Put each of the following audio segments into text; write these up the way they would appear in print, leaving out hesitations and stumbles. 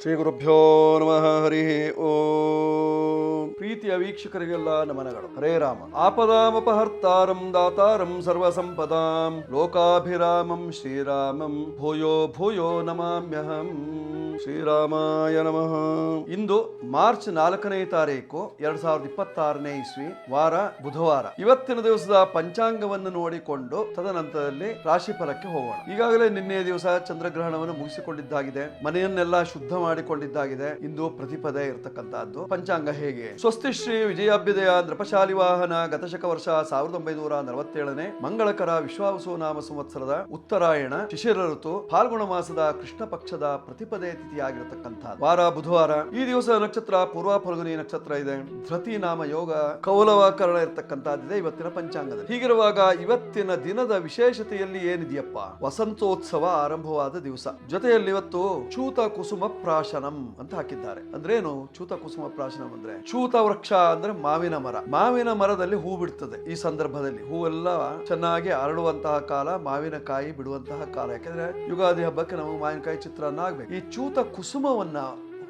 ಶ್ರೀ ಗುರುಭ್ಯೋ ನಮಃ. ಹರಿ ಓಂ. ಪ್ರೀತಿಯ ವೀಕ್ಷಕರಿಗೆಲ್ಲ ನಮನಗಳು. ಹರೇ ರಾಮ. ಆಪದಾಮಪಹರ್ತಾರಂ ದಾತಾರಂ ಸರ್ವಸಂಪದಾಂ ಲೋಕಾಭಿರಾಮಂ ಶ್ರೀರಾಮಂ ಭೂಯೋ ಭೂಯೋ ನಮಾಮ್ಯಹಂ. ಶ್ರೀರಾಮಾಯ ನಮಃ. ಇಂದು ಮಾರ್ಚ್ 4ನೇ ತಾರೀಕು 2026ನೇ ಇಸ್ವಿ, ವಾರ ಬುಧವಾರ. ಇವತ್ತಿನ ದಿವಸದ ಪಂಚಾಂಗವನ್ನು ನೋಡಿಕೊಂಡು ತದನಂತರದಲ್ಲಿ ರಾಶಿ ಫಲಕ್ಕೆ ಹೋಗೋಣ. ಈಗಾಗಲೇ ನಿನ್ನೆ ದಿವಸ ಚಂದ್ರಗ್ರಹಣವನ್ನು ಮುಗಿಸಿಕೊಂಡಿದ್ದಾಗಿದೆ, ಮನೆಯನ್ನೆಲ್ಲ ಶುದ್ಧ ಮಾಡಿಕೊಂಡಿದ್ದಾಗಿದೆ. ಇಂದು ಪ್ರತಿಪದೆ ಇರತಕ್ಕಂತಹದ್ದು. ಪಂಚಾಂಗ ಹೇಗೆ? ಸ್ವಸ್ತಿ ಶ್ರೀ ವಿಜಯಾಭ್ಯುದಯ ನೃಪಶಾಲಿ ವಾಹನ ಗತಶಕ ವರ್ಷ 1947ನೇ ಮಂಗಳಕರ ವಿಶ್ವಾವಸು ನಾಮ ಸಂವತ್ಸರದ ಉತ್ತರಾಯಣ ಶಿಶಿರ ಋತು ಫಾಲ್ಗುಣ ಮಾಸದ ಕೃಷ್ಣ ಪಕ್ಷದ ಪ್ರತಿಪದೆ ತಿಥಿಯಾಗಿರತಕ್ಕಂಥದ್ದು. ವಾರ ಬುಧವಾರ. ಈ ದಿವಸ ನಕ್ಷತ್ರ ಪೂರ್ವ ಫಲ್ಗುನಿ ನಕ್ಷತ್ರ ಇದೆ. ಧೃತಿ ನಾಮ ಯೋಗ ಕೌಲವಕರಣ ಇರತಕ್ಕಂತಹದ್ದಿದೆ ಇವತ್ತಿನ ಪಂಚಾಂಗದಲ್ಲಿ. ಹೀಗಿರುವಾಗ ಇವತ್ತಿನ ದಿನದ ವಿಶೇಷತೆಯಲ್ಲಿ ಏನಿದೆಯಪ್ಪ? ವಸಂತೋತ್ಸವ ಆರಂಭವಾದ ದಿವಸ. ಜೊತೆಯಲ್ಲಿ ಇವತ್ತು ಚೂತ ಕುಸುಮ ಪ್ರಾಶನಂ ಅಂತ ಹಾಕಿದ್ದಾರೆ. ಅಂದ್ರೆ ಏನು ಚೂತ ಕುಸುಮ ಪ್ರಾಶನಂ ಅಂದ್ರೆ? ಚೂತ ವೃಕ್ಷ ಅಂದ್ರೆ ಮಾವಿನ ಮರ. ಮಾವಿನ ಮರದಲ್ಲಿ ಹೂ ಬಿಡ್ತದೆ. ಈ ಸಂದರ್ಭದಲ್ಲಿ ಹೂವೆಲ್ಲ ಚೆನ್ನಾಗಿ ಅರಳುವಂತಹ ಕಾಲ, ಮಾವಿನಕಾಯಿ ಬಿಡುವಂತಹ ಕಾಲ. ಯಾಕಂದ್ರೆ ಯುಗಾದಿ ಹಬ್ಬಕ್ಕೆ ನಮಗೆ ಮಾವಿನಕಾಯಿ ಚಿತ್ರಾನ್ನ ಆಗ್ಬೇಕು. ಈ ಚೂತ ಕುಸುಮವನ್ನ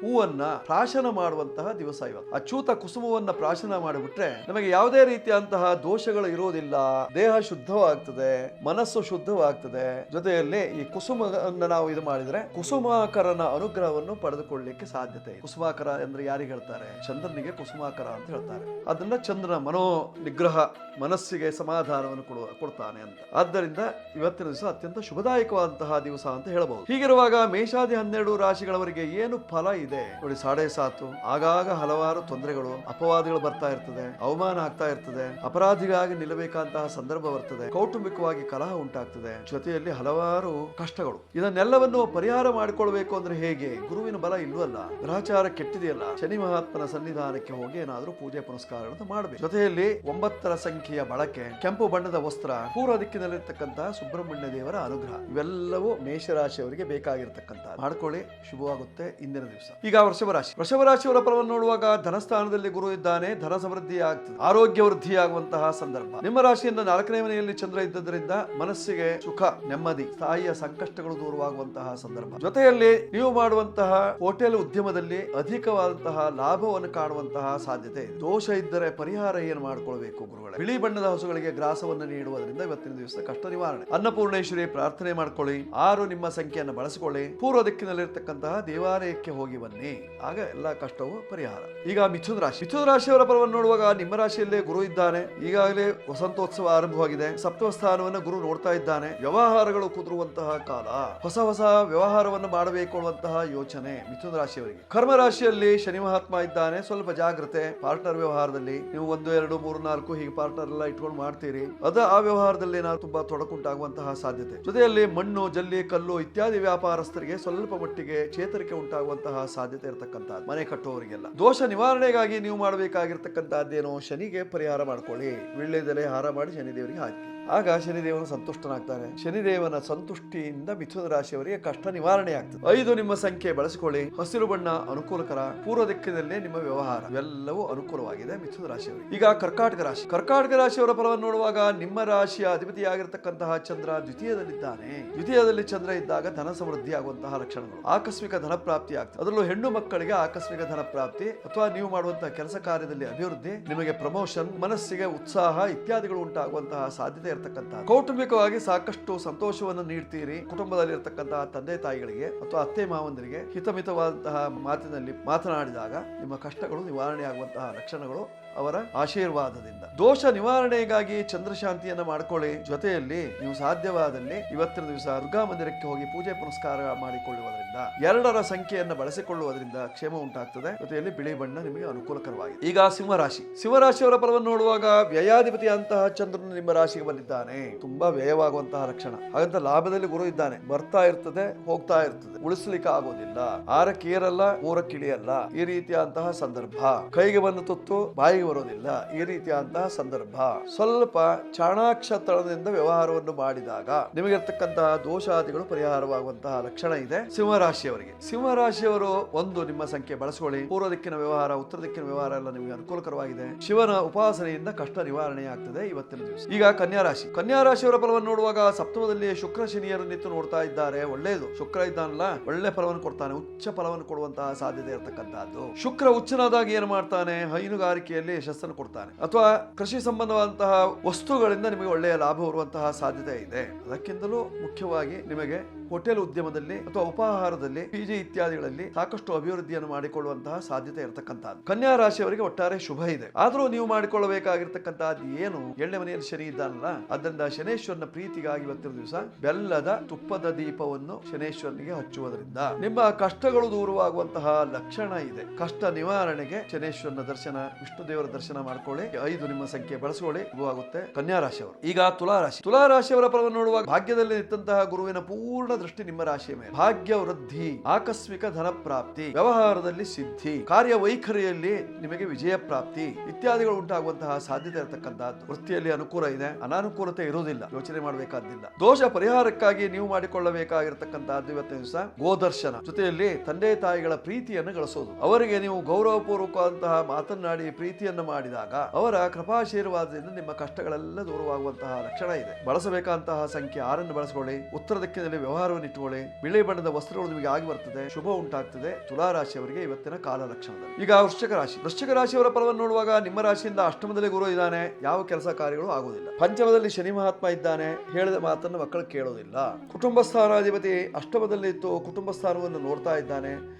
ಹೂವನ್ನ ಪ್ರಾಶನ ಮಾಡುವಂತಹ ದಿವಸ ಇವತ್ತು. ಅಚ್ಯುತ ಕುಸುಮವನ್ನ ಪ್ರಾಶನ ಮಾಡಿಬಿಟ್ರೆ ನಮಗೆ ಯಾವುದೇ ರೀತಿಯಂತಹ ದೋಷಗಳು ಇರೋದಿಲ್ಲ. ದೇಹ ಶುದ್ಧವಾಗ್ತದೆ, ಮನಸ್ಸು ಶುದ್ಧವಾಗ್ತದೆ. ಜೊತೆಯಲ್ಲಿ ಈ ಕುಸುಮವನ್ನು ನಾವು ಇದು ಮಾಡಿದ್ರೆ ಕುಸುಮಾಕರನ ಅನುಗ್ರಹವನ್ನು ಪಡೆದುಕೊಳ್ಳಲಿಕ್ಕೆ ಸಾಧ್ಯತೆ. ಕುಸುಮಾಕರ ಅಂದ್ರೆ ಯಾರಿಗೆ ಹೇಳ್ತಾರೆ? ಚಂದ್ರನಿಗೆ ಕುಸುಮಾಕರ ಅಂತ ಹೇಳ್ತಾರೆ. ಅದನ್ನ ಚಂದ್ರನ ಮನೋ ನಿಗ್ರಹ, ಮನಸ್ಸಿಗೆ ಸಮಾಧಾನವನ್ನು ಕೊಡ್ತಾನೆ ಅಂತ. ಆದ್ದರಿಂದ ಇವತ್ತಿನ ದಿವಸ ಅತ್ಯಂತ ಶುಭದಾಯಕವಾದಂತಹ ದಿವಸ ಅಂತ ಹೇಳಬಹುದು. ಹೀಗಿರುವಾಗ ಮೇಷಾದಿ 12 ರಾಶಿಗಳವರಿಗೆ ಏನು ಫಲ ಇದೆ ನೋಡಿ. 7.5 ಆಗಾಗ ಹಲವಾರು ತೊಂದರೆಗಳು, ಅಪವಾದಗಳು ಬರ್ತಾ ಇರ್ತದೆ, ಅವಮಾನ ಆಗ್ತಾ ಇರ್ತದೆ, ಅಪರಾಧಿಗಾಗಿ ನಿಲ್ಲಬೇಕಾದಂತಹ ಸಂದರ್ಭ ಬರ್ತದೆ, ಕೌಟುಂಬಿಕವಾಗಿ ಕಲಹ ಉಂಟಾಗ್ತದೆ, ಜೊತೆಯಲ್ಲಿ ಹಲವಾರು ಕಷ್ಟಗಳು. ಇದನ್ನೆಲ್ಲವನ್ನು ಪರಿಹಾರ ಮಾಡಿಕೊಳ್ಬೇಕು ಅಂದ್ರೆ ಹೇಗೆ? ಗುರುವಿನ ಬಲ ಇಲ್ವಲ್ಲ, ಗ್ರಹಚಾರ ಕೆಟ್ಟಿದೆಯಲ್ಲ. ಶನಿ ಮಹಾತ್ಮನ ಸನ್ನಿಧಾನಕ್ಕೆ ಹೋಗಿ ಏನಾದ್ರೂ ಪೂಜೆ ಪುನಸ್ಕಾರಗಳನ್ನು ಮಾಡಬೇಕು. ಜೊತೆಯಲ್ಲಿ 9ರ ಸಂಖ್ಯೆಯ ಬಳಕೆ, ಕೆಂಪು ಬಣ್ಣದ ವಸ್ತ್ರ, ಪೂರ್ವ ದಿಕ್ಕಿನಲ್ಲಿರ್ತಕ್ಕಂತಹ ಸುಬ್ರಹ್ಮಣ್ಯ ದೇವರ ಅನುಗ್ರಹ, ಇವೆಲ್ಲವೂ ಮೇಷರಾಶಿಯವರಿಗೆ ಬೇಕಾಗಿರ್ತಕ್ಕಂಥ. ಮಾಡ್ಕೊಳ್ಳಿ, ಶುಭವಾಗುತ್ತೆ ಇಂದಿನ ದಿವಸ. ಈಗ ವೃಷಭ ರಾಶಿಯವರ ಫಲವನ್ನು ನೋಡುವಾಗ ಧನಸ್ಥಾನದಲ್ಲಿ ಗುರು ಇದ್ದಾನೆ. ಧನ ಸಮೃದ್ಧಿ ಆಗ್ತದೆ, ಆರೋಗ್ಯ ವೃದ್ಧಿಯಾಗುವಂತಹ ಸಂದರ್ಭ. ನಿಮ್ಮ ರಾಶಿಯಿಂದ 4ನೇ ಮನೆಯಲ್ಲಿ ಚಂದ್ರ ಇದ್ದದರಿಂದ ಮನಸ್ಸಿಗೆ ಸುಖ, ನೆಮ್ಮದಿ, ಸ್ಥಾಯಿಯ ಸಂಕಷ್ಟಗಳು ದೂರವಾಗುವಂತಹ ಸಂದರ್ಭ. ಜೊತೆಯಲ್ಲಿ ನೀವು ಮಾಡುವಂತಹ ಹೋಟೆಲ್ ಉದ್ಯಮದಲ್ಲಿ ಅಧಿಕವಾದಂತಹ ಲಾಭವನ್ನು ಕಾಣುವಂತಹ ಸಾಧ್ಯತೆ ಇದೆ. ದೋಷ ಇದ್ದರೆ ಪರಿಹಾರ ಏನು ಮಾಡಿಕೊಳ್ಬೇಕು ಗುರುಗಳೇ? ಬಿಳಿ ಬಣ್ಣದ ಹಸುಗಳಿಗೆ ಗ್ರಾಸವನ್ನು ನೀಡುವುದರಿಂದ ಇವತ್ತಿನ ದಿವಸ ಕಷ್ಟ ನಿವಾರಣೆ. ಅನ್ನಪೂರ್ಣೇಶ್ವರಿ ಪ್ರಾರ್ಥನೆ ಮಾಡ್ಕೊಳ್ಳಿ. 6 ನಿಮ್ಮ ಸಂಖ್ಯೆಯನ್ನು ಬಳಸಿಕೊಳ್ಳಿ. ಪೂರ್ವ ದಿಕ್ಕಿನಲ್ಲಿರ್ತಕ್ಕಂತಹ ದೇವಾಲಯಕ್ಕೆ ಹೋಗಿ ಬನ್ನಿ, ಆಗ ಎಲ್ಲ ಕಷ್ಟವೂ ಪರಿಹಾರ. ಈಗ ಮಿಥುನ ರಾಶಿಯವರ ಫಲವನ್ನು ನೋಡುವಾಗ ನಿಮ್ಮ ರಾಶಿಯಲ್ಲೇ ಗುರು ಇದ್ದಾನೆ. ಈಗಾಗಲೇ ವಸಂತೋತ್ಸವ ಆರಂಭವಾಗಿದೆ. ಸಪ್ತಮ ಸ್ಥಾನವನ್ನು ಗುರು ನೋಡ್ತಾ ಇದ್ದಾನೆ. ವ್ಯವಹಾರಗಳು ಕುದುರುವಂತಹ ಕಾಲ, ಹೊಸ ವ್ಯವಹಾರವನ್ನು ಮಾಡಬೇಕು ಅನ್ನುವಂತಹ ಯೋಚನೆ ಮಿಥುನ ರಾಶಿಯವರಿಗೆ. ಕರ್ಮ ರಾಶಿಯಲ್ಲಿ ಶನಿ ಮಹಾತ್ಮ ಇದ್ದಾನೆ. ಸ್ವಲ್ಪ ಜಾಗ್ರತೆ. ಪಾರ್ಟ್ನರ್ ವ್ಯವಹಾರದಲ್ಲಿ ನೀವು 1, 2, 3, 4 ಹೀಗೆ ಪಾರ್ಟ್ನರ್ ಎಲ್ಲ ಇಟ್ಕೊಂಡು ಮಾಡ್ತೀರಿ, ಆ ವ್ಯವಹಾರದಲ್ಲಿ ನಾವು ತುಂಬಾ ತೊಡಕುಂಟಾಗುವಂತಹ ಸಾಧ್ಯತೆ. ಜೊತೆಯಲ್ಲಿ ಮಣ್ಣು, ಜಲ್ಲಿ, ಕಲ್ಲು ಇತ್ಯಾದಿ ವ್ಯಾಪಾರಸ್ಥರಿಗೆ ಸ್ವಲ್ಪ ಮಟ್ಟಿಗೆ ಚೇತರಿಕೆ ಉಂಟಾಗುವಂತಹ ಸಾಧ್ಯತೆ ಇರತಕ್ಕಂಥದ್ದು. ಮನೆ ಕಟ್ಟುವವರಿಗೆಲ್ಲ ದೋಷ ನಿವಾರಣೆಗಾಗಿ ನೀವು ಮಾಡಬೇಕಾಗಿರ್ತಕ್ಕಂಥದ್ದೇನು? ಶನಿಗೆ ಪರಿಹಾರ ಮಾಡ್ಕೊಳ್ಳಿ. ವೀಳ್ಯದೆಲೆ ಹಾರ ಮಾಡಿ ಶನಿದೇವರಿಗೆ ಹಾಕಿ, ಆಗ ಶನಿದೇವನು ಸಂತುಷ್ಟನಾಗ್ತಾನೆ. ಶನಿದೇವನ ಸಂತುಷ್ಟಿಯಿಂದ ಮಿಥುನ ರಾಶಿಯವರಿಗೆ ಕಷ್ಟ ನಿವಾರಣೆ ಆಗ್ತದೆ. 5 ನಿಮ್ಮ ಸಂಖ್ಯೆ ಬಳಸಿಕೊಳ್ಳಿ. ಹಸಿರು ಬಣ್ಣ ಅನುಕೂಲಕರ. ಪೂರ್ವ ದಿಕ್ಕಿನಲ್ಲಿ ನಿಮ್ಮ ವ್ಯವಹಾರ ಇವೆಲ್ಲವೂ ಅನುಕೂಲವಾಗಿದೆ ಮಿಥುನ ರಾಶಿಯವರಿಗೆ. ಈಗ ಕರ್ಕಾಟಕ ರಾಶಿಯವರ ಫಲವನ್ನು ನೋಡುವಾಗ ನಿಮ್ಮ ರಾಶಿಯ ಅಧಿಪತಿಯಾಗಿರ್ತಕ್ಕಂತಹ ಚಂದ್ರ ದ್ವಿತೀಯದಲ್ಲಿದ್ದಾನೆ. ದ್ವಿತೀಯದಲ್ಲಿ ಚಂದ್ರ ಇದ್ದಾಗ ಧನ ಸಮೃದ್ಧಿ ಆಗುವಂತಹ ಲಕ್ಷಣಗಳು, ಆಕಸ್ಮಿಕ ಧನ ಪ್ರಾಪ್ತಿ ಆಗ್ತದೆ. ಅದರಲ್ಲೂ ಹೆಣ್ಣು ಮಕ್ಕಳಿಗೆ ಆಕಸ್ಮಿಕ ಧನ ಪ್ರಾಪ್ತಿ ಅಥವಾ ನೀವು ಮಾಡುವಂತಹ ಕೆಲಸ ಕಾರ್ಯದಲ್ಲಿ ಅಭಿವೃದ್ಧಿ, ನಿಮಗೆ ಪ್ರಮೋಷನ್, ಮನಸ್ಸಿಗೆ ಉತ್ಸಾಹ ಇತ್ಯಾದಿಗಳು ಉಂಟಾಗುವಂತಹ ಸಾಧ್ಯತೆ ಇರತಕ್ಕಂತಹ. ಕೌಟುಂಬಿಕವಾಗಿ ಸಾಕಷ್ಟು ಸಂತೋಷವನ್ನು ನೀಡ್ತೀರಿ. ಕುಟುಂಬದಲ್ಲಿ ಇರತಕ್ಕಂತಹ ತಂದೆ ತಾಯಿಗಳಿಗೆ ಅಥವಾ ಅತ್ತೆ ಮಾವಂದರಿಗೆ ಹಿತಮಿತವಾದಂತಹ ಮಾತಿನಲ್ಲಿ ಮಾತನಾಡಿದಾಗ ನಿಮ್ಮ ಕಷ್ಟಗಳು ನಿವಾರಣೆ ಆಗುವಂತಹ ಲಕ್ಷಣಗಳು ಅವರ ಆಶೀರ್ವಾದದಿಂದ. ದೋಷ ನಿವಾರಣೆಗಾಗಿ ಚಂದ್ರ ಶಾಂತಿಯನ್ನ ಮಾಡ್ಕೊಳ್ಳಿ. ಜೊತೆಯಲ್ಲಿ ನೀವು ಸಾಧ್ಯವಾದಲ್ಲಿ ಇವತ್ತಿನ ದಿವಸ ದುರ್ಗಾ ಮಂದಿರಕ್ಕೆ ಹೋಗಿ ಪೂಜೆ ಪುನಸ್ಕಾರ ಮಾಡಿಕೊಳ್ಳುವುದರಿಂದ, 2ರ ಸಂಖ್ಯೆಯನ್ನು ಬಳಸಿಕೊಳ್ಳುವುದರಿಂದ ಕ್ಷೇಮ ಉಂಟಾಗ್ತದೆ. ಜೊತೆಯಲ್ಲಿ ಬಿಳಿ ಬಣ್ಣ ನಿಮಗೆ ಅನುಕೂಲಕರವಾಗಿದೆ. ಈಗ ಸಿಂಹರಾಶಿಯವರ ಫಲವನ್ನು ನೋಡುವಾಗ ವ್ಯಯಾಧಿಪತಿ ಅಂತಹ ಚಂದ್ರನು ನಿಮ್ಮ ರಾಶಿಗೆ ಬಂದಿದ್ದಾನೆ. ತುಂಬಾ ವ್ಯಯವಾಗುವಂತಹ ಲಕ್ಷಣ. ಹಾಗಂತ ಲಾಭದಲ್ಲಿ ಗುರು ಇದ್ದಾನೆ. ಬರ್ತಾ ಇರ್ತದೆ, ಹೋಗ್ತಾ ಇರ್ತದೆ, ಉಳಿಸ್ಲಿಕ್ಕೆ ಆಗೋದಿಲ್ಲ. 6ಕ್ಕೆ ಏರಲ್ಲ, 3ಕ್ಕೆ ಇಳಿಯಲ್ಲ. ಈ ರೀತಿಯಂತಹ ಸಂದರ್ಭ. ಕೈಗೆ ಬಂದ ತುತ್ತು ಬಾಯಿಗೆ ಬಾಯಿಗೆ ಬರೋದಿಲ್ಲ. ಈ ರೀತಿಯಾದಂತಹ ಸಂದರ್ಭ. ಸ್ವಲ್ಪ ಚಾಣಾಕ್ಷತನದಿಂದ ವ್ಯವಹಾರವನ್ನು ಮಾಡಿದಾಗ ನಿಮಗಿರ್ತಕ್ಕಂತಹ ದೋಷಾದಿಗಳು ಪರಿಹಾರವಾಗುವಂತಹ ಲಕ್ಷಣ ಇದೆ ಸಿಂಹರಾಶಿಯವರಿಗೆ. ಸಿಂಹರಾಶಿಯವರು ಒಂದು ನಿಮ್ಮ ಸಂಖ್ಯೆ ಬಳಸಿಕೊಳ್ಳಿ. ಪೂರ್ವ ದಿಕ್ಕಿನ ವ್ಯವಹಾರ, ಉತ್ತರ ದಿಕ್ಕಿನ ವ್ಯವಹಾರ ಎಲ್ಲ ನಿಮಗೆ ಅನುಕೂಲಕರವಾಗಿದೆ. ಶಿವನ ಉಪಾಸನೆಯಿಂದ ಕಷ್ಟ ನಿವಾರಣೆ ಆಗ್ತದೆ ಇವತ್ತಿನ ದಿವಸ. ಈಗ ಕನ್ಯಾ ರಾಶಿ. ಕನ್ಯಾ ರಾಶಿಯವರ ಫಲವನ್ನು ನೋಡುವಾಗ ಸಪ್ತಮದಲ್ಲಿ ಶುಕ್ರ ಶನಿಯರು ನಿಂತು ನೋಡ್ತಾ ಇದ್ದಾರೆ. ಒಳ್ಳೆಯದು. ಶುಕ್ರ ಇದ್ದಾನಲ್ಲ, ಒಳ್ಳೆ ಫಲವನ್ನು ಕೊಡ್ತಾನೆ, ಉಚ್ಚ ಫಲವನ್ನು ಕೊಡುವಂತಹ ಸಾಧ್ಯತೆ ಇರತಕ್ಕಂತಹದ್ದು. ಶುಕ್ರ ಉಚ್ಚನಾದಾಗ ಏನು ಮಾಡ್ತಾನೆ? ಹೈನುಗಾರಿಕೆಯಲ್ಲಿ ಯಶಸ್ಸನ್ನು ಕೊಡ್ತಾನೆ, ಅಥವಾ ಕೃಷಿ ಸಂಬಂಧವಾದಂತಹ ವಸ್ತುಗಳಿಂದ ನಿಮಗೆ ಒಳ್ಳೆಯ ಲಾಭ ಬರುವಂತಹ ಸಾಧ್ಯತೆ ಇದೆ. ಅದಕ್ಕಿಂತಲೂ ಮುಖ್ಯವಾಗಿ ನಿಮಗೆ ಹೋಟೆಲ್ ಉದ್ಯಮದಲ್ಲಿ ಅಥವಾ ಉಪಹಾರದಲ್ಲಿ, ಪಿಜಿ ಇತ್ಯಾದಿಗಳಲ್ಲಿ ಸಾಕಷ್ಟು ಅಭಿವೃದ್ಧಿಯನ್ನು ಮಾಡಿಕೊಳ್ಳುವಂತಹ ಸಾಧ್ಯತೆ ಇರತಕ್ಕಂತಹದ್ದು. ಕನ್ಯಾ ರಾಶಿಯವರಿಗೆ ಒಟ್ಟಾರೆ ಶುಭ ಇದೆ. ಆದ್ರೂ ನೀವು ಮಾಡಿಕೊಳ್ಳಬೇಕಾಗಿರ್ತಕ್ಕಂತಹದ್ದು ಏನು? 8ನೇ ಮನೆಯಲ್ಲಿ ಶನಿ ಇದ್ದಾನಲ್ಲ, ಅದರಿಂದ ಶನೇಶ್ವರನ ಪ್ರೀತಿಗಾಗಿ ಇವತ್ತಿನ ದಿವಸ ಬೆಲ್ಲದ ತುಪ್ಪದ ದೀಪವನ್ನು ಶನೇಶ್ವರನಿಗೆ ಹಚ್ಚುವುದರಿಂದ ನಿಮ್ಮ ಕಷ್ಟಗಳು ದೂರವಾಗುವಂತಹ ಲಕ್ಷಣ ಇದೆ. ಕಷ್ಟ ನಿವಾರಣೆಗೆ ಶನೇಶ್ವರನ ದರ್ಶನ, ವಿಷ್ಣು ದೇವರ ದರ್ಶನ ಮಾಡ್ಕೊಳ್ಳಿ. 5 ನಿಮ್ಮ ಸಂಖ್ಯೆ ಬಳಸಿಕೊಳ್ಳಿ. ಆಗುತ್ತೆ ಕನ್ಯಾ ರಾಶಿಯವರು. ಈಗ ತುಲಾ ರಾಶಿ. ತುಲಾ ರಾಶಿಯವರ ಫಲವನ್ನು ನೋಡುವಾಗ ಭಾಗ್ಯದಲ್ಲಿ ನಿಂತಹ ಗುರುವಿನ ಪೂರ್ಣ ದೃಷ್ಟಿ ನಿಮ್ಮ ರಾಶಿಯ ಮೇಲೆ. ಭಾಗ್ಯ ವೃದ್ಧಿ, ಆಕಸ್ಮಿಕ ಧನ ಪ್ರಾಪ್ತಿ, ವ್ಯವಹಾರದಲ್ಲಿ ಸಿದ್ಧಿ, ಕಾರ್ಯ ವೈಖರಿಯಲ್ಲಿ ನಿಮಗೆ ವಿಜಯ ಪ್ರಾಪ್ತಿ ಇತ್ಯಾದಿಗಳು ಉಂಟಾಗುವಂತಹ ಸಾಧ್ಯತೆ ಇರತಕ್ಕಂತಹದ್ದು. ವೃತ್ತಿಯಲ್ಲಿ ಅನುಕೂಲ ಇದೆ, ಅನಾನುಕೂಲತೆ ಇರುವುದಿಲ್ಲ, ಯೋಚನೆ ಮಾಡಬೇಕಾದಿಲ್ಲ. ದೋಷ ಪರಿಹಾರಕ್ಕಾಗಿ ನೀವು ಮಾಡಿಕೊಳ್ಳಬೇಕಾಗಿರತಕ್ಕಂತಹದ್ದು ಇವತ್ತಿನ ದಿವಸ ಗೋದರ್ಶನ, ಜೊತೆಯಲ್ಲಿ ತಂದೆ ತಾಯಿಗಳ ಪ್ರೀತಿಯನ್ನು ಗಳಿಸೋದು. ಅವರಿಗೆ ನೀವು ಗೌರವಪೂರ್ವಕವಾದಂತಹ ಮಾತನಾಡಿ ಪ್ರೀತಿಯನ್ನು ಮಾಡಿದಾಗ ಅವರ ಕೃಪಾಶೀರ್ವಾದದಿಂದ ನಿಮ್ಮ ಕಷ್ಟಗಳೆಲ್ಲ ದೂರವಾಗುವಂತಹ ಲಕ್ಷಣ ಇದೆ. ಬಳಸಬೇಕಾದಂತಹ ಸಂಖ್ಯೆ 6 ಬಳಸಿಕೊಳ್ಳಿ. ಉತ್ತರ ದಿಕ್ಕಿನಲ್ಲಿ ವ್ಯವಹಾರವನ್ನು ಇಟ್ಟುಕೊಳ್ಳಿ. ಬಿಳಿ ಬಣ್ಣದ ವಸ್ತ್ರಗಳು ನಿಮಗೆ ಆಗಿ ಬರ್ತದೆ, ಶುಭ ಉಂಟಾಗ್ತದೆ ತುಲಾ ರಾಶಿಯವರಿಗೆ ಇವತ್ತಿನ ಕಾಲ ಲಕ್ಷಣದಲ್ಲಿ. ಈಗ ವೃಶ್ಚಿಕ ರಾಶಿ. ವೃಶ್ಚಿಕ ರಾಶಿಯವರ ಫಲವನ್ನು ನೋಡುವಾಗ ನಿಮ್ಮ ರಾಶಿಯಿಂದ ಅಷ್ಟಮದಲ್ಲಿ ಗುರು ಇದ್ದಾನೆ, ಯಾವ ಕೆಲಸ ಕಾರ್ಯಗಳು ಆಗುವುದಿಲ್ಲ. ಪಂಚಮದಲ್ಲಿ ಶನಿ ಮಹಾತ್ಮ ಇದ್ದಾನೆ, ಹೇಳಿದ ಮಾತನ್ನು ಮಕ್ಕಳು ಕೇಳೋದಿಲ್ಲ. ಕುಟುಂಬ ಸ್ಥಾನಾಧಿಪತಿ ಅಷ್ಟಮದಲ್ಲಿ ಇತ್ತು, ಕುಟುಂಬ ಸ್ಥಾನವನ್ನು ನೋಡ್ತಾ ಇದ್ದಾನೆ.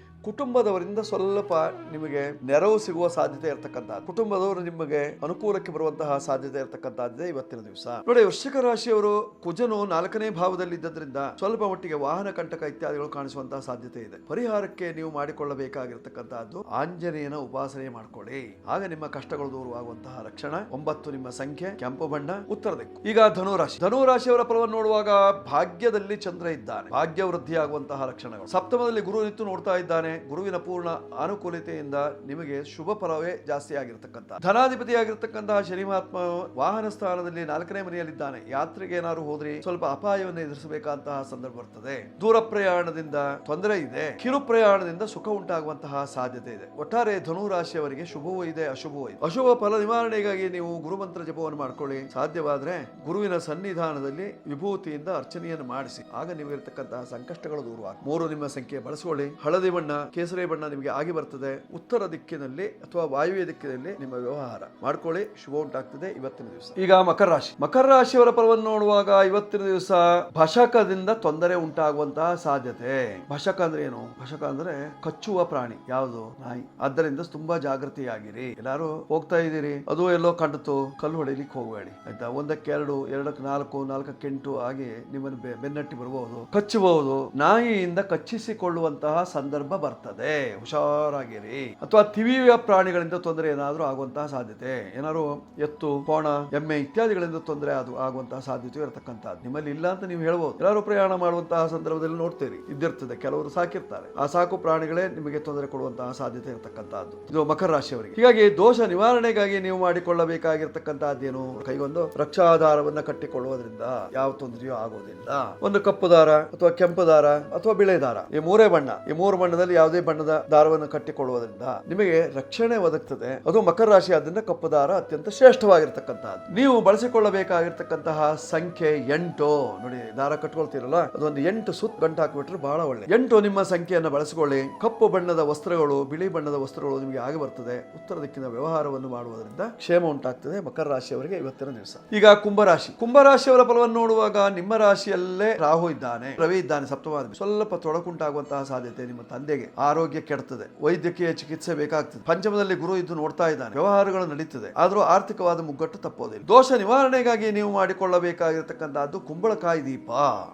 ಕುಟುಂಬದವರಿಂದ ಸ್ವಲ್ಪ ನಿಮಗೆ ನೆರವು ಸಿಗುವ ಸಾಧ್ಯತೆ ಇರತಕ್ಕಂಥದ್ದು. ಕುಟುಂಬದವರು ನಿಮಗೆ ಅನುಕೂಲಕ್ಕೆ ಬರುವಂತಹ ಸಾಧ್ಯತೆ ಇರತಕ್ಕಂಥದ್ದೇ ಇವತ್ತಿನ ದಿವಸ. ನೋಡಿ, ವೃಶ್ಚಿಕ ರಾಶಿಯವರು ಕುಜನು 4ನೇ ಭಾವದಲ್ಲಿ ಇದ್ದರಿಂದ ಸ್ವಲ್ಪ ಮಟ್ಟಿಗೆ ವಾಹನ ಕಂಟಕ ಇತ್ಯಾದಿಗಳು ಕಾಣಿಸುವಂತಹ ಸಾಧ್ಯತೆ ಇದೆ. ಪರಿಹಾರಕ್ಕೆ ನೀವು ಮಾಡಿಕೊಳ್ಳಬೇಕಾಗಿರತಕ್ಕಂತಹದ್ದು ಆಂಜನೇಯನ ಉಪಾಸನೆ ಮಾಡ್ಕೊಳ್ಳಿ. ಆಗ ನಿಮ್ಮ ಕಷ್ಟಗಳು ದೂರವಾಗುವಂತಹ ಲಕ್ಷಣ. 9 ನಿಮ್ಮ ಸಂಖ್ಯೆ, ಕೆಂಪು ಬಣ್ಣ, ಉತ್ತರ ದಿಕ್ಕು. ಈಗ ಧನುರಾಶಿ. ಧನುರಾಶಿಯವರ ಫಲವನ್ನು ನೋಡುವಾಗ ಭಾಗ್ಯದಲ್ಲಿ ಚಂದ್ರ ಇದ್ದಾನೆ, ಭಾಗ್ಯ ವೃದ್ಧಿಯಾಗುವಂತಹ ಲಕ್ಷಣಗಳು. ಸಪ್ತಮದಲ್ಲಿ ಗುರು ನಿಂತು ನೋಡ್ತಾ ಇದ್ದಾನೆ. ಗುರುವಿನ ಪೂರ್ಣ ಅನುಕೂಲತೆಯಿಂದ ನಿಮಗೆ ಶುಭ ಫಲವೇ ಜಾಸ್ತಿ ಆಗಿರತಕ್ಕಂಥ. ಧನಾಧಿಪತಿಯಾಗಿರ್ತಕ್ಕಂತಹ ಶನಿ ಮಹಾತ್ಮ ವಾಹನ ಸ್ಥಾನದಲ್ಲಿ 4ನೇ ಮನೆಯಲ್ಲಿದ್ದಾನೆ. ಯಾತ್ರೆಗೆ ಏನಾದ್ರು ಹೋದ್ರಿ ಸ್ವಲ್ಪ ಅಪಾಯವನ್ನು ಎದುರಿಸಬೇಕಾದಂತಹ ಸಂದರ್ಭ ಬರ್ತದೆ. ದೂರ ಪ್ರಯಾಣದಿಂದ ತೊಂದರೆ ಇದೆ, ಕಿರು ಪ್ರಯಾಣದಿಂದ ಸುಖ ಉಂಟಾಗುವಂತಹ ಸಾಧ್ಯತೆ ಇದೆ. ಒಟ್ಟಾರೆ ಧನು ರಾಶಿಯವರಿಗೆ ಶುಭವೂ ಇದೆ, ಅಶುಭವೂ ಇದೆ. ಅಶುಭ ಫಲ ನಿವಾರಣೆಗಾಗಿ ನೀವು ಗುರುಮಂತ್ರ ಜಪವನ್ನು ಮಾಡ್ಕೊಳ್ಳಿ. ಸಾಧ್ಯವಾದ್ರೆ ಗುರುವಿನ ಸನ್ನಿಧಾನದಲ್ಲಿ ವಿಭೂತಿಯಿಂದ ಅರ್ಚನೆಯನ್ನು ಮಾಡಿಸಿ. ಆಗ ನೀವು ಇರತಕ್ಕಂತಹ ಸಂಕಷ್ಟಗಳು ದೂರವಾಗುತ್ತೆ. 3 ನಿಮ್ಮ ಸಂಖ್ಯೆ ಬಳಸಿಕೊಳ್ಳಿ. ಹಳದಿ ಬಣ್ಣ, ಕೇಸರಿ ಬಣ್ಣ ನಿಮಗೆ ಆಗಿ ಬರ್ತದೆ. ಉತ್ತರ ದಿಕ್ಕಿನಲ್ಲಿ ಅಥವಾ ವಾಯುವ್ಯ ದಿಕ್ಕಿನಲ್ಲಿ ನಿಮ್ಮ ವ್ಯವಹಾರ ಮಾಡ್ಕೊಳ್ಳಿ, ಶುಭ ಉಂಟಾಗ್ತದೆ ಇವತ್ತಿನ ದಿವಸ. ಈಗ ಮಕರ ರಾಶಿ. ಮಕರ ರಾಶಿಯವರ ಫಲವನ್ನು ನೋಡುವಾಗ ಇವತ್ತಿನ ದಿವಸ ಭಶಕದಿಂದ ತೊಂದರೆ ಉಂಟಾಗುವಂತಹ ಸಾಧ್ಯತೆ. ಭಶಕ ಅಂದ್ರೆ ಏನು? ಭಶಕ ಅಂದ್ರೆ ಕಚ್ಚುವ ಪ್ರಾಣಿ. ಯಾವುದು? ನಾಯಿ. ಆದ್ದರಿಂದ ತುಂಬಾ ಜಾಗೃತಿಯಾಗಿರಿ. ಎಲ್ಲಾರು ಹೋಗ್ತಾ ಇದ್ದೀರಿ, ಅದು ಎಲ್ಲೋ ಕಂಡಿತು, ಕಲ್ಲು ಹೊಡಿಲಿಕ್ಕೆ ಹೋಗಬೇಡಿ ಆಯ್ತಾ. 1ಕ್ಕೆ 2, 2ಕ್ಕೆ 4, 4ಕ್ಕೆ 8 ಆಗಿ ನಿಮ್ಮನ್ನು ಬೆನ್ನಟ್ಟಿ ಬರಬಹುದು, ಕಚ್ಚಬಹುದು. ನಾಯಿಯಿಂದ ಕಚ್ಚಿಸಿಕೊಳ್ಳುವಂತಹ ಸಂದರ್ಭ ಬರ್ತದೆ, ಹುಷಾರಾಗಿರಿ. ಅಥವಾ ತಿವಿಯ ಪ್ರಾಣಿಗಳಿಂದ ತೊಂದರೆ ಏನಾದ್ರೂ ಆಗುವಂತಹ ಸಾಧ್ಯತೆ. ಏನಾದ್ರು ಎತ್ತು, ಕೋಣ, ಎಮ್ಮೆ ಇತ್ಯಾದಿಗಳಿಂದ ತೊಂದರೆ ಆಗುವಂತಹ ಸಾಧ್ಯತೆ ಇರತಕ್ಕಂಥದ್ದು. ನಿಮ್ಮಲ್ಲಿ ಇಲ್ಲ ಅಂತ ನೀವು ಹೇಳ್ಬೋದು. ಎಲ್ಲರೂ ಪ್ರಯಾಣ ಮಾಡುವಂತಹ ಸಂದರ್ಭದಲ್ಲಿ ನೋಡ್ತೀರಿ, ಇದ್ದಿರ್ತದೆ. ಕೆಲವರು ಸಾಕಿರ್ತಾರೆ, ಆ ಸಾಕು ಪ್ರಾಣಿಗಳೇ ನಿಮಗೆ ತೊಂದರೆ ಕೊಡುವಂತಹ ಸಾಧ್ಯತೆ ಇರತಕ್ಕಂಥದ್ದು. ಇದು ಮಕರ ರಾಶಿಯವರಿಗೆ. ಹೀಗಾಗಿ ದೋಷ ನಿವಾರಣೆಗಾಗಿ ನೀವು ಮಾಡಿಕೊಳ್ಳಬೇಕಾಗಿರ್ತಕ್ಕಂಥದ್ದೇನು? ಕೈಗೊಂದು ರಕ್ಷಾಧಾರವನ್ನ ಕಟ್ಟಿಕೊಳ್ಳುವುದರಿಂದ ಯಾವ ತೊಂದರೆಯೂ ಆಗುವುದಿಲ್ಲ. ಒಂದು ಕಪ್ಪು ದಾರ ಅಥವಾ ಕೆಂಪು ದಾರ ಅಥವಾ ಬಿಳೆ ದಾರ, ಈ 3 ಬಣ್ಣ, ಈ 3 ಬಣ್ಣದಲ್ಲಿ ಯಾವುದೇ ಬಣ್ಣದ ದಾರವನ್ನು ಕಟ್ಟಿಕೊಳ್ಳುವುದರಿಂದ ನಿಮಗೆ ರಕ್ಷಣೆ ಒದಗ್ತದೆ. ಅದು ಮಕರ ರಾಶಿ ಆದ್ರಿಂದ ಕಪ್ಪು ದಾರ ಅತ್ಯಂತ ಶ್ರೇಷ್ಠವಾಗಿರ್ತಕ್ಕಂಥದ್ದು. ನೀವು ಬಳಸಿಕೊಳ್ಳಬೇಕಾಗಿರ್ತಕ್ಕಂತಹ ಸಂಖ್ಯೆ 8. ನೋಡಿ, ದಾರ ಕಟ್ಕೊಳ್ತೀರಲ್ಲ, ಅದೊಂದು 8 ಸುತ್ತ ಗಂಟು ಹಾಕಿಬಿಟ್ರೆ ಬಹಳ ಒಳ್ಳೆ. 8 ನಿಮ್ಮ ಸಂಖ್ಯೆಯನ್ನು ಬಳಸಿಕೊಳ್ಳಿ. ಕಪ್ಪು ಬಣ್ಣದ ವಸ್ತ್ರಗಳು, ಬಿಳಿ ಬಣ್ಣದ ವಸ್ತ್ರಗಳು ನಿಮಗೆ ಆಗಿ ಬರ್ತದೆ. ಉತ್ತರ ದಿಕ್ಕಿನ ವ್ಯವಹಾರವನ್ನು ಮಾಡುವುದರಿಂದ ಕ್ಷೇಮ ಉಂಟಾಗ್ತದೆ ಮಕರ ರಾಶಿಯವರಿಗೆ ಇವತ್ತಿನ ದಿವಸ. ಈಗ ಕುಂಭರಾಶಿ. ಕುಂಭರಾಶಿಯವರ ಫಲವನ್ನು ನೋಡುವಾಗ ನಿಮ್ಮ ರಾಶಿಯಲ್ಲೇ ರಾಹು ಇದ್ದಾನೆ, ರವಿ ಇದ್ದಾನೆ ಸಪ್ತಮಾಧಿಪತಿ. ಸ್ವಲ್ಪ ತೊಡಕುಂಟಾಗುವಂತಹ ಸಾಧ್ಯತೆ. ನಿಮ್ಮ ತಂದೆಗೆ ಆರೋಗ್ಯ ಕೆಡ್ತದೆ, ವೈದ್ಯಕೀಯ ಚಿಕಿತ್ಸೆ ಬೇಕಾಗ್ತದೆ. ಪಂಚಮದಲ್ಲಿ ಗುರು ಇದ್ದು ನೋಡ್ತಾ ಇದ್ದಾನೆ, ವ್ಯವಹಾರಗಳು ನಡೀತದೆ. ಆದ್ರೂ ಆರ್ಥಿಕವಾದ ಮುಗ್ಗಟ್ಟು ತಪ್ಪೋದಿಲ್ಲ. ದೋಷ ನಿವಾರಣೆಗಾಗಿ ನೀವು ಮಾಡಿಕೊಳ್ಳಬೇಕಾಗಿರತಕ್ಕಂತಹದ್ದು ಕುಂಬಳಕಾಯಿ ದೀಪ.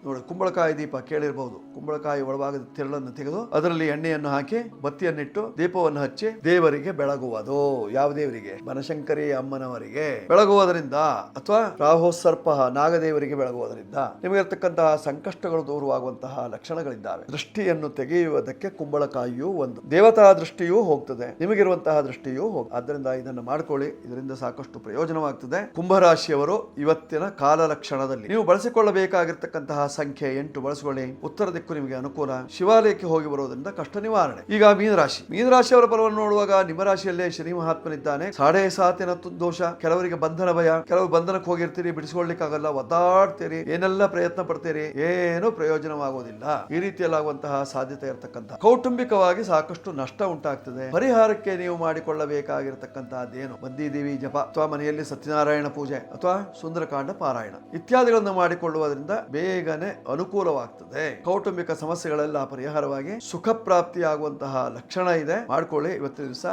ನೋಡಿ, ಕುಂಬಳಕಾಯಿ ದೀಪ ಕೇಳಿರಬಹುದು. ಕುಂಬಳಕಾಯಿ ಒಳಭಾಗದ ತಿರುಳನ್ನು ತೆಗೆದು ಅದರಲ್ಲಿ ಎಣ್ಣೆಯನ್ನು ಹಾಕಿ ಬತ್ತಿಯನ್ನಿಟ್ಟು ದೀಪವನ್ನು ಹಚ್ಚಿ ದೇವರಿಗೆ ಬೆಳಗುವುದು. ಯಾವ ದೇವರಿಗೆ? ಬನಶಂಕರಿ ಅಮ್ಮನವರಿಗೆ ಬೆಳಗುವುದರಿಂದ, ಅಥವಾ ರಾಹು ಸರ್ಪ ನಾಗದೇವರಿಗೆ ಬೆಳಗುವುದರಿಂದ ನಿಮಗಿರ್ತಕ್ಕಂತಹ ಸಂಕಷ್ಟಗಳು ದೂರವಾಗುವಂತಹ ಲಕ್ಷಣಗಳಿದ್ದಾವೆ. ದೃಷ್ಟಿಯನ್ನು ತೆಗೆಯುವುದಕ್ಕೆ ಕುಂಬಳ ಕುಂಬಳಕಾಯಿಯೂ ಒಂದು. ದೇವತಾ ದೃಷ್ಟಿಯೂ ಹೋಗ್ತದೆ, ನಿಮಗಿರುವಂತಹ ದೃಷ್ಟಿಯೂ ಆದ್ದರಿಂದ ಇದನ್ನು ಮಾಡ್ಕೊಳ್ಳಿ. ಇದರಿಂದ ಸಾಕಷ್ಟು ಪ್ರಯೋಜನವಾಗ್ತದೆ. ಕುಂಭರಾಶಿಯವರು ಇವತ್ತಿನ ಕಾಲಲಕ್ಷಣದಲ್ಲಿ ನೀವು ಬಳಸಿಕೊಳ್ಳಬೇಕಾಗಿರ್ತಕ್ಕಂತಹ ಸಂಖ್ಯೆ 8 ಬಳಸಿಕೊಳ್ಳಿ. ಉತ್ತರ ದಿಕ್ಕು ನಿಮಗೆ ಅನುಕೂಲ. ಶಿವಾಲಯಕ್ಕೆ ಹೋಗಿ ಬರೋದ್ರಿಂದ ಕಷ್ಟ ನಿವಾರಣೆ. ಈಗ ಮೀನರಾಶಿಯವರ ಫಲವನ್ನು ನೋಡುವಾಗ ನಿಮ್ಮ ರಾಶಿಯಲ್ಲೇ ಶನಿ ಮಹಾತ್ಮನಿದ್ದಾನೆ. 7.5 ದೋಷ. ಕೆಲವರಿಗೆ ಬಂಧನ ಭಯ, ಕೆಲವು ಬಂಧನಕ್ಕೆ ಹೋಗಿರ್ತೀರಿ, ಬಿಡಿಸಿಕೊಳ್ಳಿಕ್ಕಾಗಲ್ಲ, ಒದ್ದಾಡ್ತೀರಿ, ಏನೆಲ್ಲ ಪ್ರಯತ್ನ ಪಡ್ತೀರಿ, ಏನು ಪ್ರಯೋಜನವಾಗುವುದಿಲ್ಲ. ಈ ರೀತಿಯಲ್ಲಾಗುವಂತಹ ಸಾಧ್ಯತೆ ಇರತಕ್ಕಂಥ. ಕೌಟುಂಬಿಕವಾಗಿ ಸಾಕಷ್ಟು ನಷ್ಟ ಉಂಟಾಗ್ತದೆ. ಪರಿಹಾರಕ್ಕೆ ನೀವು ಮಾಡಿಕೊಳ್ಳಬೇಕಾಗಿರತಕ್ಕಂತಹದ್ದೇನು? ಬಂದಿದ್ದೀವಿ ಜಪ ಅಥವಾ ಮನೆಯಲ್ಲಿ ಸತ್ಯನಾರಾಯಣ ಪೂಜೆ ಅಥವಾ ಸುಂದರಕಾಂಡ ಪಾರಾಯಣ ಇತ್ಯಾದಿಗಳನ್ನು ಮಾಡಿಕೊಳ್ಳುವುದರಿಂದ ಬೇಗನೆ ಅನುಕೂಲವಾಗ್ತದೆ. ಕೌಟುಂಬಿಕ ಸಮಸ್ಯೆಗಳೆಲ್ಲ ಪರಿಹಾರವಾಗಿ ಸುಖ ಪ್ರಾಪ್ತಿಯಾಗುವಂತಹ ಲಕ್ಷಣ ಇದೆ. ಮಾಡ್ಕೊಳ್ಳಿ ಇವತ್ತಿನ ದಿವಸ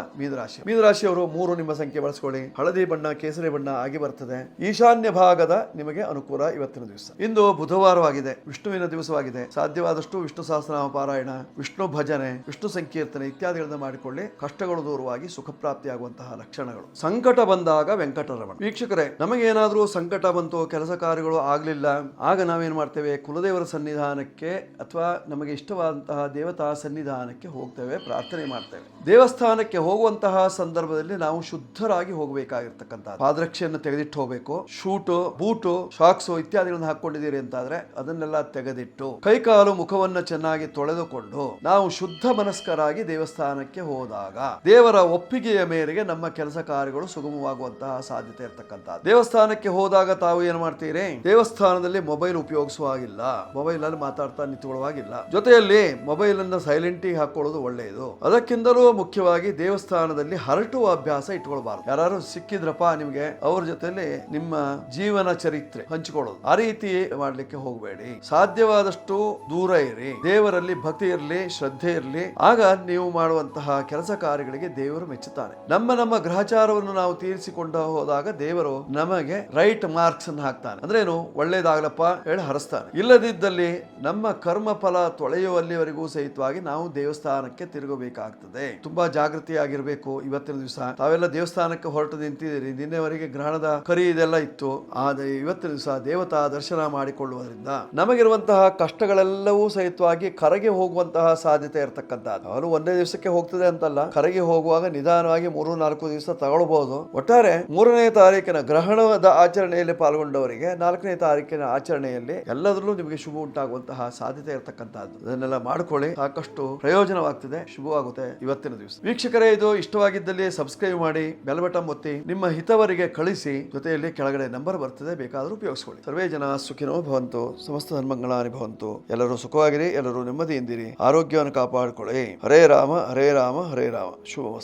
ಮೀನರಾಶಿಯವರು 3 ನಿಮ್ಮ ಸಂಖ್ಯೆ ಬಳಸ್ಕೊಳ್ಳಿ. ಹಳದಿ ಬಣ್ಣ, ಕೇಸರಿ ಬಣ್ಣ ಆಗಿ ಬರ್ತದೆ. ಈಶಾನ್ಯ ಭಾಗದ ನಿಮಗೆ ಅನುಕೂಲ ಇವತ್ತಿನ ದಿವಸ. ಇಂದು ಬುಧವಾರವಾಗಿದೆ, ವಿಷ್ಣುವಿನ ದಿವಸವಾಗಿದೆ. ಸಾಧ್ಯವಾದಷ್ಟು ವಿಷ್ಣು ಸಹಸ್ರನಾಮ ಪಾರಾಯಣ, ವಿಷ್ಣು ಭಜನೆ, ವಿಷ್ಣು ಸಂಕೀರ್ತನೆ ಇತ್ಯಾದಿಗಳನ್ನು ಮಾಡಿಕೊಳ್ಳಿ. ಕಷ್ಟಗಳು ದೂರವಾಗಿ ಸುಖ ಪ್ರಾಪ್ತಿಯಾಗುವಂತಹ ಲಕ್ಷಣಗಳು. ಸಂಕಟ ಬಂದಾಗ ವೆಂಕಟರಮಣ. ವೀಕ್ಷಕರೇ, ನಮಗೇನಾದ್ರೂ ಸಂಕಟ ಬಂತು, ಕೆಲಸ ಕಾರ್ಯಗಳು ಆಗ್ಲಿಲ್ಲ, ಆಗ ನಾವೇನ್ ಮಾಡ್ತೇವೆ? ಕುಲದೇವರ ಸನ್ನಿಧಾನಕ್ಕೆ ಅಥವಾ ನಮಗೆ ಇಷ್ಟವಾದಂತಹ ದೇವತಾ ಸನ್ನಿಧಾನಕ್ಕೆ ಹೋಗ್ತೇವೆ, ಪ್ರಾರ್ಥನೆ ಮಾಡ್ತೇವೆ. ದೇವಸ್ಥಾನಕ್ಕೆ ಹೋಗುವಂತಹ ಸಂದರ್ಭದಲ್ಲಿ ನಾವು ಶುದ್ಧರಾಗಿ ಹೋಗಬೇಕಾಗಿರ್ತಕ್ಕಂಥ ಪಾದರಕ್ಷೆಯನ್ನು ತೆಗೆದಿಟ್ಟು ಹೋಗಬೇಕು. ಶೂಟು, ಬೂಟು, ಶಾಕ್ಸು ಇತ್ಯಾದಿಗಳನ್ನು ಹಾಕೊಂಡಿದ್ದೀರಿ ಅಂತಾದ್ರೆ ಅದನ್ನೆಲ್ಲ ತೆಗೆದಿಟ್ಟು ಕೈಕಾಲು ಮುಖವನ್ನು ಚೆನ್ನಾಗಿ ತೊಳೆದುಕೊಂಡು ನಾವು ಶುದ್ಧ ಮನಸ್ಕರಾಗಿ ದೇವಸ್ಥಾನಕ್ಕೆ ಹೋದಾಗ ದೇವರ ಒಪ್ಪಿಗೆಯ ಮೇರೆಗೆ ನಮ್ಮ ಕೆಲಸ ಕಾರ್ಯಗಳು ಸುಗಮವಾಗುವಂತಹ ಸಾಧ್ಯತೆ ಇರತಕ್ಕಂಥ. ದೇವಸ್ಥಾನಕ್ಕೆ ಹೋದಾಗ ತಾವು ಏನು ಮಾಡ್ತೀರಿ? ದೇವಸ್ಥಾನದಲ್ಲಿ ಮೊಬೈಲ್ ಉಪಯೋಗಿಸುವ ಹಾಗಿಲ್ಲ, ಮೊಬೈಲ್ ಅಲ್ಲಿ ಮಾತಾಡ್ತಾ ನಿಂತುಕೊಳ್ಳುವಾಗಿಲ್ಲ. ಜೊತೆಯಲ್ಲಿ ಮೊಬೈಲ್ ಅನ್ನು ಸೈಲೆಂಟ್ ಹಾಕೊಳ್ಳೋದು ಒಳ್ಳೆಯದು. ಅದಕ್ಕಿಂತಲೂ ಮುಖ್ಯವಾಗಿ ದೇವಸ್ಥಾನದಲ್ಲಿ ಹರಟುವ ಅಭ್ಯಾಸ ಇಟ್ಕೊಳ್ಬಾರ್ದು. ಯಾರು ಸಿಕ್ಕಿದ್ರಪ್ಪ ನಿಮ್ಗೆ, ಅವ್ರ ಜೊತೆಲಿ ನಿಮ್ಮ ಜೀವನ ಚರಿತ್ರೆ ಹಂಚಿಕೊಳ್ಳೋದು, ಆ ರೀತಿ ಮಾಡ್ಲಿಕ್ಕೆ ಹೋಗಬೇಡಿ. ಸಾಧ್ಯವಾದಷ್ಟು ದೂರ ಇರಿ. ದೇವರಲ್ಲಿ ಭಕ್ತಿ ಇರಲಿ, ಶ್ರದ್ಧೆ ಇರಲಿ. ಆಗ ನೀವು ಮಾಡುವಂತಹ ಕೆಲಸ ಕಾರ್ಯಗಳಿಗೆ ದೇವರು ಮೆಚ್ಚುತ್ತಾನೆ. ನಮ್ಮ ಗ್ರಹಚಾರವನ್ನು ನಾವು ತೀರಿಸಿಕೊಂಡು ಹೋದಾಗ ದೇವರು ನಮಗೆ ರೈಟ್ ಮಾರ್ಕ್ಸ್ ಅನ್ನು ಹಾಕ್ತಾನೆ. ಅಂದ್ರೆ ಏನು? ಒಳ್ಳೇದಾಗ್ಲಪ್ಪ ಹೇಳಿ ಹರಿಸ್ತಾನೆ. ಇಲ್ಲದಿದ್ದಲ್ಲಿ ನಮ್ಮ ಕರ್ಮ ಫಲ ತೊಳೆಯುವಲ್ಲಿವರೆಗೂ ಸಹಿತವಾಗಿ ನಾವು ದೇವಸ್ಥಾನಕ್ಕೆ ತಿರುಗಬೇಕಾಗ್ತದೆ. ತುಂಬಾ ಜಾಗೃತಿಯಾಗಿರ್ಬೇಕು. ಇವತ್ತಿನ ದಿವಸ ತಾವೆಲ್ಲ ದೇವಸ್ಥಾನಕ್ಕೆ ಹೊರಟು ನಿಂತಿದ್ದೀರಿ. ನಿನ್ನೆವರೆಗೆ ಗ್ರಹಣದ ಕರಿ ಇದೆಲ್ಲ ಇತ್ತು. ಆದ್ರೆ ಇವತ್ತಿನ ದಿವಸ ದೇವತಾ ದರ್ಶನ ಮಾಡಿಕೊಳ್ಳುವುದರಿಂದ ನಮಗಿರುವಂತಹ ಕಷ್ಟಗಳೆಲ್ಲವೂ ಸಹಿತವಾಗಿ ಕರಗಿ ಹೋಗುವಂತಹ ಸಾಧ್ಯತೆ ಇರತಕ್ಕಂಥದ್ದು. ಅವನು ಒಂದೇ ದಿವಸಕ್ಕೆ ಹೋಗ್ತದೆ ಅಂತಲ್ಲ, ಕರಗಿ ಹೋಗುವಾಗ ನಿಧಾನವಾಗಿ 3-4 ದಿವಸ ತಗೊಳ್ಬಹುದು. ಒಟ್ಟಾರೆ 3ನೇ ತಾರೀಕಿನ ಗ್ರಹಣದ ಆಚರಣೆಯಲ್ಲಿ ಪಾಲ್ಗೊಂಡವರಿಗೆ 4ನೇ ತಾರೀಕಿನ ಆಚರಣೆಯಲ್ಲಿ ಎಲ್ಲದರಲ್ಲೂ ನಿಮಗೆ ಶುಭ ಉಂಟಾಗುವಂತಹ ಸಾಧ್ಯತೆ ಇರತಕ್ಕಂಥದ್ದು. ಅದನ್ನೆಲ್ಲ ಮಾಡ್ಕೊಳ್ಳಿ, ಸಾಕಷ್ಟು ಪ್ರಯೋಜನವಾಗ್ತದೆ, ಶುಭವಾಗುತ್ತೆ ಇವತ್ತಿನ ದಿವಸ. ವೀಕ್ಷಕರೇ, ಇದು ಇಷ್ಟವಾಗಿದ್ದಲ್ಲಿ ಸಬ್ಸ್ಕ್ರೈಬ್ ಮಾಡಿ, ಬೆಲ್ ಬಟನ್ ಒತ್ತಿ, ನಿಮ್ಮ ಹಿತವರಿಗೆ ಕಳಿಸಿ. ಜೊತೆಯಲ್ಲಿ ಕೆಳಗಡೆ ನಂಬರ್ ಬರ್ತದೆ, ಬೇಕಾದ್ರೂ ಉಪಯೋಗಿಸಿಕೊಳ್ಳಿ. ಸರ್ವೇ ಜನ ಸುಖಿನೋ ಭವಂತು, ಸಮಸ್ತ ಧರ್ಮಗಳಾನಿ ಭವಂತು. ಎಲ್ಲರೂ ಸುಖವಾಗಿರಿ, ಎಲ್ಲರೂ ನೆಮ್ಮದಿಯಿಂದಿರಿ, ಆರೋಗ್ಯವನ್ನು ಕಾಪಾಡಿಕೊಳ್ಳಿ. ಹರೇ ರಾಮ ಹರೇ ರಾಮ ಹರೇ ರಾಮ. ಶುಭಮಸ್ತು.